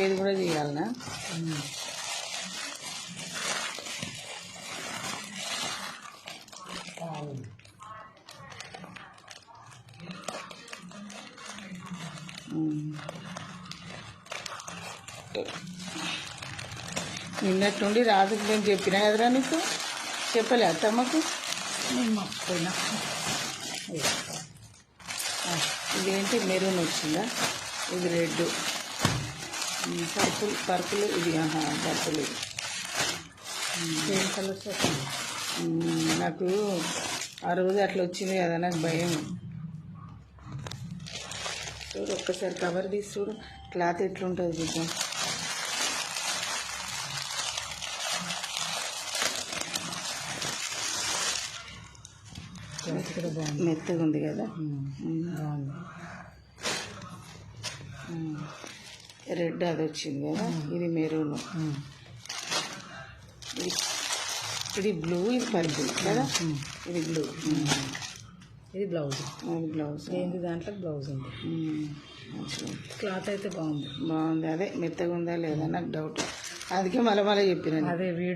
ఇది కూడా చేయాలనా? నిన్నటి నుండి రాజుకి నేను చెప్పినా కదరా నీకు, చెప్పలే అత్తమ్మకు? నేను మర్చిపోయినా. ఇదేంటి మెరూన్ వచ్చిందా? ఇది రెడ్, పర్పుల్ ఇది పర్పుల్ ఇది. సేమ్ కలర్స్ వస్తుంది. నాకు ఆ రోజు అట్లా వచ్చింది కదా, నాకు భయం. చూడు ఒక్కసారి కవర్ తీసి చూడు, క్లాత్ ఎట్లుంటుంది చూద్దాం. కూడా బాగుంది, మెత్తగా ఉంది కదా. బాగుంది. రెడ్ అది వచ్చింది కదా, ఇది మెరూన్, ఇది బ్లూ, ఇది పర్పుల్ కదా. ఇది బ్లూ, ఇది బ్లౌజ్. అది బ్లౌజ్. ఏంటి దాంట్లో బ్లౌజ్ ఉంది. క్లాత్ అయితే బాగుంది. బాగుంది. అదే మెత్తగా ఉందా లేదా నాకు డౌట్, అందుకే మళ్ళీ చెప్పిన. అదే వీడియో